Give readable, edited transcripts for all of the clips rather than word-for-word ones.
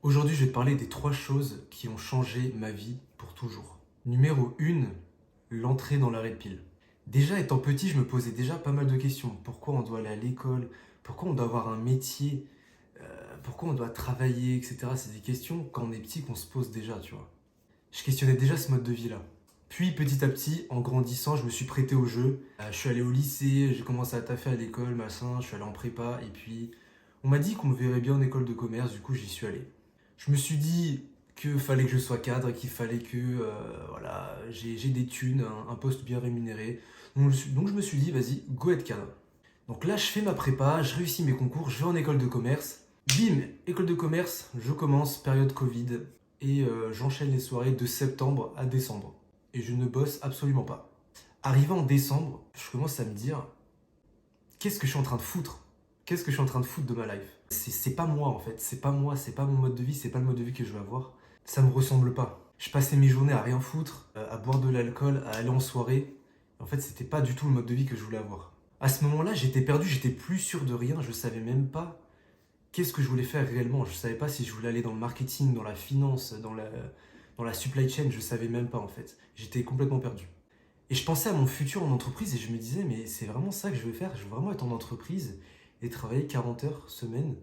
Aujourd'hui, je vais te parler des 3 choses qui ont changé ma vie pour toujours. Numéro 1, l'entrée dans la red pill. Déjà, étant petit, je me posais déjà pas mal de questions. Pourquoi on doit aller à l'école? Pourquoi on doit avoir un métier? Pourquoi on doit travailler, etc. C'est des questions quand on est petit qu'on se pose déjà, tu vois. Je questionnais déjà ce mode de vie-là. Puis petit à petit, en grandissant, je me suis prêté au jeu. Je suis allé au lycée, j'ai commencé à taffer à l'école, machin, je suis allé en prépa, et puis on m'a dit qu'on me verrait bien en école de commerce, du coup j'y suis allé. Je me suis dit qu'il fallait que je sois cadre, qu'il fallait que voilà, j'ai des thunes, un poste bien rémunéré. Donc je me suis dit, vas-y, go être cadre. Donc là, je fais ma prépa, je réussis mes concours, je vais en école de commerce. Bim, école de commerce, je commence, période Covid, et j'enchaîne les soirées de septembre à décembre. Et je ne bosse absolument pas. Arrivé en décembre, je commence à me dire, qu'est-ce que je suis en train de foutre? Qu'est-ce que je suis en train de foutre de ma life? C'est pas moi en fait, c'est pas moi, c'est pas mon mode de vie, c'est pas le mode de vie que je veux avoir. Ça me ressemble pas. Je passais mes journées à rien foutre, à boire de l'alcool, à aller en soirée. En fait, c'était pas du tout le mode de vie que je voulais avoir. À ce moment-là, j'étais perdu, j'étais plus sûr de rien, je savais même pas qu'est-ce que je voulais faire réellement. Je savais pas si je voulais aller dans le marketing, dans la finance, dans la supply chain, je savais même pas en fait. J'étais complètement perdu. Et je pensais à mon futur en entreprise et je me disais, mais c'est vraiment ça que je veux faire. Je veux vraiment être en entreprise et travailler 40 heures semaine.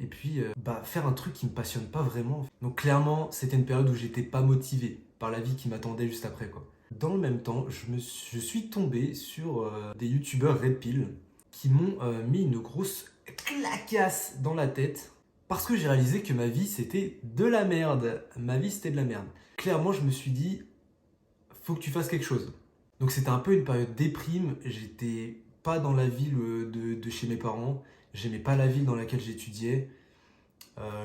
Et puis, faire un truc qui me passionne pas vraiment. Donc clairement, c'était une période où j'étais pas motivé par la vie qui m'attendait juste après, quoi. Dans le même temps, je suis tombé sur des youtubeurs Red Pill qui m'ont mis une grosse clacasse dans la tête parce que j'ai réalisé que ma vie c'était de la merde. Ma vie c'était de la merde. Clairement, je me suis dit, faut que tu fasses quelque chose. Donc c'était un peu une période déprime, j'étais pas dans la ville de chez mes parents, j'aimais pas la ville dans laquelle j'étudiais.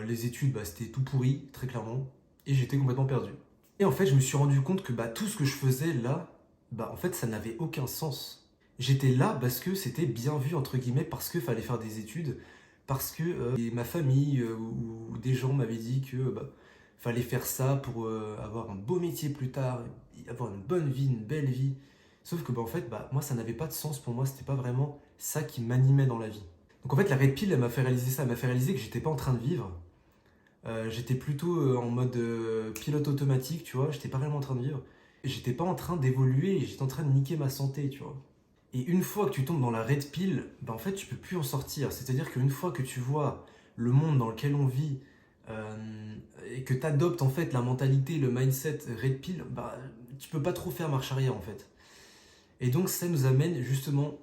Les études, c'était tout pourri, très clairement, et j'étais complètement perdu. Et en fait, je me suis rendu compte que tout ce que je faisais là, en fait, ça n'avait aucun sens. J'étais là parce que c'était bien vu, entre guillemets, parce qu'il fallait faire des études, parce que et ma famille ou des gens m'avaient dit que fallait faire ça pour avoir un beau métier plus tard, avoir une bonne vie, une belle vie. Sauf que en fait, moi, ça n'avait pas de sens pour moi, c'était pas vraiment ça qui m'animait dans la vie. Donc en fait, la Red Pill, elle m'a fait réaliser ça, elle m'a fait réaliser que j'étais pas en train de vivre. J'étais plutôt en mode pilote automatique, tu vois, j'étais pas vraiment en train de vivre. J'étais pas en train d'évoluer, j'étais en train de niquer ma santé, tu vois. Et une fois que tu tombes dans la Red Pill, en fait, tu peux plus en sortir. C'est-à-dire qu'une fois que tu vois le monde dans lequel on vit et que tu adoptes en fait la mentalité, le mindset Red Pill, tu peux pas trop faire marche arrière en fait. Et donc ça nous amène justement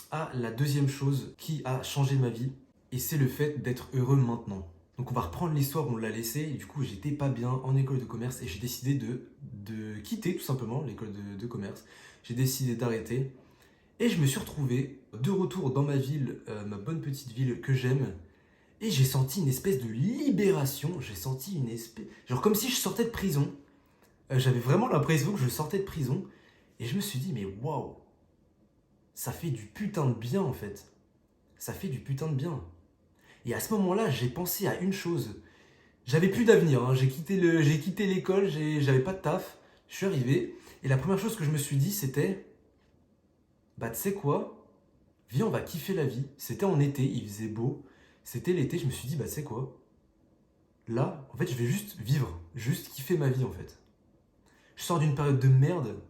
à la deuxième chose qui a changé ma vie, et c'est le fait d'être heureux maintenant. Donc on va reprendre l'histoire où on l'a laissé, et du coup j'étais pas bien en école de commerce, et j'ai décidé de quitter tout simplement l'école de commerce. J'ai décidé d'arrêter, et je me suis retrouvé de retour dans ma ville, ma bonne petite ville que j'aime, et j'ai senti une espèce de libération, j'ai senti une espèce... Genre comme si je sortais de prison. J'avais vraiment l'impression que je sortais de prison, et je me suis dit, mais waouh, ça fait du putain de bien en fait. Ça fait du putain de bien. Et à ce moment-là, j'ai pensé à une chose. J'avais plus d'avenir, hein. J'ai quitté l'école, j'avais pas de taf. Je suis arrivé. Et la première chose que je me suis dit, c'était, tu sais quoi? Viens, on va kiffer la vie. C'était en été, il faisait beau. C'était l'été, je me suis dit, tu sais quoi? Là, en fait, je vais juste vivre. Juste kiffer ma vie, en fait. Je sors d'une période de merde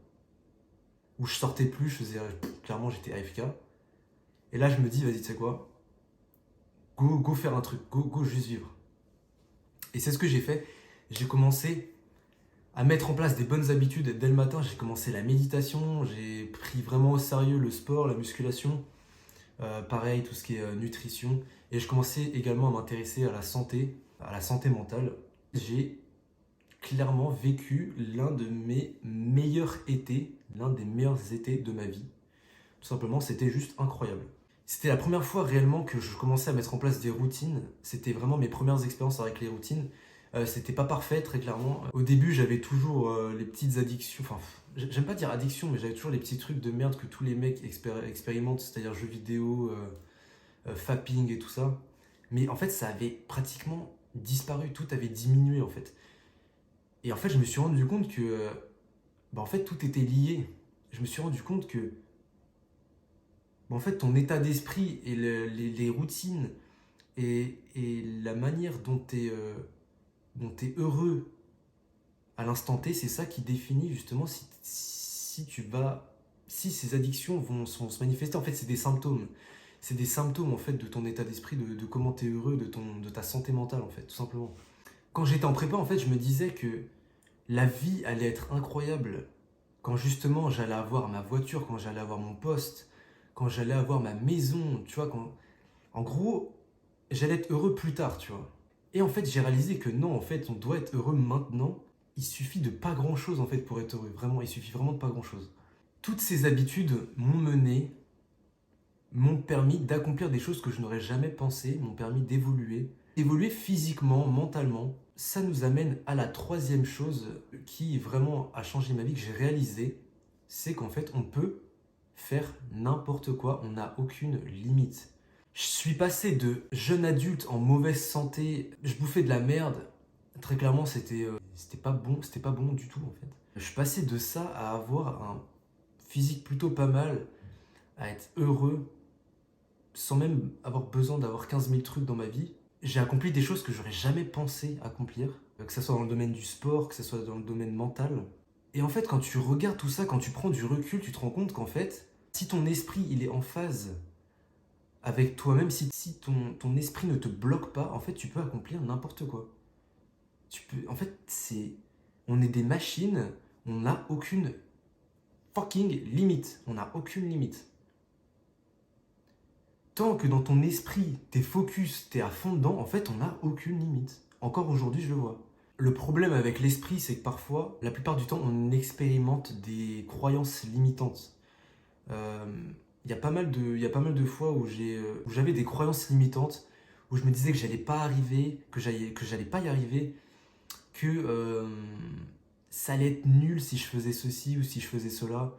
où je sortais plus, je faisais, clairement, j'étais AFK. Et là, je me dis, vas-y, tu sais quoi? Go faire un truc. Go juste vivre. Et c'est ce que j'ai fait. J'ai commencé à mettre en place des bonnes habitudes dès le matin. J'ai commencé la méditation, j'ai pris vraiment au sérieux le sport, la musculation, pareil, tout ce qui est nutrition. Et je commençais également à m'intéresser à la santé mentale. J'ai clairement vécu l'un de mes meilleurs étés, l'un des meilleurs étés de ma vie. Tout simplement, c'était juste incroyable. C'était la première fois réellement que je commençais à mettre en place des routines. C'était vraiment mes premières expériences avec les routines. C'était pas parfait, très clairement. Au début, j'avais toujours les petites addictions. Enfin, j'aime pas dire addiction, mais j'avais toujours les petits trucs de merde que tous les mecs expérimentent, c'est-à-dire jeux vidéo, fapping et tout ça. Mais en fait, ça avait pratiquement disparu. Tout avait diminué, en fait. Et en fait, je me suis rendu compte que, en fait, tout était lié. Je me suis rendu compte que en fait, ton état d'esprit et les routines et la manière dont tu es dont tu es heureux à l'instant T, c'est ça qui définit justement si ces addictions vont se manifester. En fait, c'est des symptômes. C'est des symptômes en fait de ton état d'esprit, de comment tu es heureux, de ta santé mentale en fait, tout simplement. Quand j'étais en prépa, en fait, je me disais que la vie allait être incroyable quand justement j'allais avoir ma voiture, quand j'allais avoir mon poste, quand j'allais avoir ma maison, tu vois, en gros, j'allais être heureux plus tard, tu vois. Et en fait, j'ai réalisé que non, en fait, on doit être heureux maintenant. Il suffit de pas grand-chose, en fait, pour être heureux. Vraiment, il suffit vraiment de pas grand-chose. Toutes ces habitudes m'ont permis d'accomplir des choses que je n'aurais jamais pensé, m'ont permis d'évoluer. Évoluer physiquement, mentalement. Ça nous amène à la troisième chose qui vraiment a changé ma vie, que j'ai réalisé, c'est qu'en fait, on peut faire n'importe quoi, on n'a aucune limite. Je suis passé de jeune adulte en mauvaise santé, je bouffais de la merde. Très clairement, c'était pas bon du tout en fait. Je suis passé de ça à avoir un physique plutôt pas mal, à être heureux, sans même avoir besoin d'avoir 15 000 trucs dans ma vie. J'ai accompli des choses que j'aurais jamais pensé accomplir, que ce soit dans le domaine du sport, que ce soit dans le domaine mental. Et en fait, quand tu regardes tout ça, quand tu prends du recul, tu te rends compte qu'en fait, si ton esprit il est en phase avec toi-même, si ton esprit ne te bloque pas, en fait, tu peux accomplir n'importe quoi. En fait, on est des machines, on n'a aucune fucking limite. On n'a aucune limite. Tant que dans ton esprit, t'es focus, t'es à fond dedans, en fait, on n'a aucune limite. Encore aujourd'hui, je le vois. Le problème avec l'esprit, c'est que parfois, la plupart du temps, on expérimente des croyances limitantes. Il y a pas mal de fois où j'avais des croyances limitantes, où je me disais que j'allais pas arriver, que j'allais pas y arriver, que ça allait être nul si je faisais ceci ou si je faisais cela,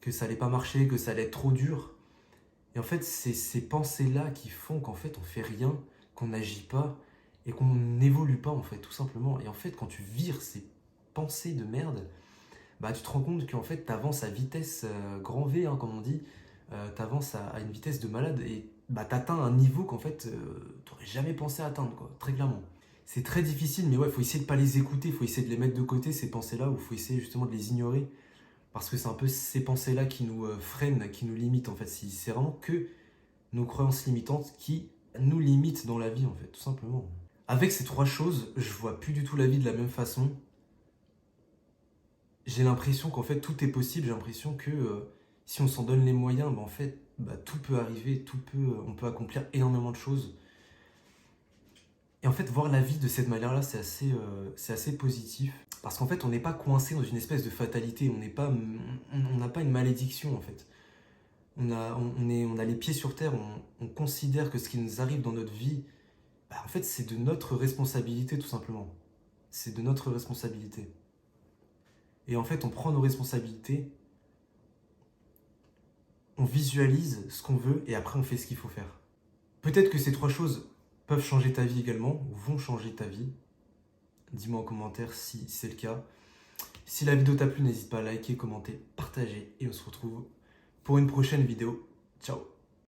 que ça allait pas marcher, que ça allait être trop dur. Et en fait, c'est ces pensées-là qui font qu'en fait, on fait rien, qu'on n'agit pas et qu'on n'évolue pas, en fait, tout simplement. Et en fait, quand tu vires ces pensées de merde, bah, tu te rends compte qu'en fait, tu avances à vitesse grand V, hein, comme on dit. Tu avances à une vitesse de malade et bah, tu atteins un niveau qu'en fait, tu n'aurais jamais pensé atteindre, quoi, très clairement. C'est très difficile, mais ouais, il faut essayer de pas les écouter, il faut essayer de les mettre de côté, ces pensées-là, ou il faut essayer justement de les ignorer. Parce que c'est un peu ces pensées-là qui nous freinent, qui nous limitent, en fait. C'est vraiment que nos croyances limitantes qui nous limitent dans la vie, en fait, tout simplement. Avec ces trois choses, je vois plus du tout la vie de la même façon. J'ai l'impression qu'en fait tout est possible, j'ai l'impression que si on s'en donne les moyens, bah, en fait bah, tout peut arriver, on peut accomplir énormément de choses. Et en fait voir la vie de cette manière-là c'est assez positif. Parce qu'en fait on n'est pas coincé dans une espèce de fatalité, on n'a pas une malédiction en fait. On a les pieds sur terre, on considère que ce qui nous arrive dans notre vie, bah, en fait c'est de notre responsabilité tout simplement. C'est de notre responsabilité. Et en fait on prend nos responsabilités, on visualise ce qu'on veut et après on fait ce qu'il faut faire. Peut-être que ces trois choses peuvent changer ta vie également, ou vont changer ta vie. Dis-moi en commentaire si c'est le cas. Si la vidéo t'a plu, n'hésite pas à liker, commenter, partager et on se retrouve pour une prochaine vidéo. Ciao!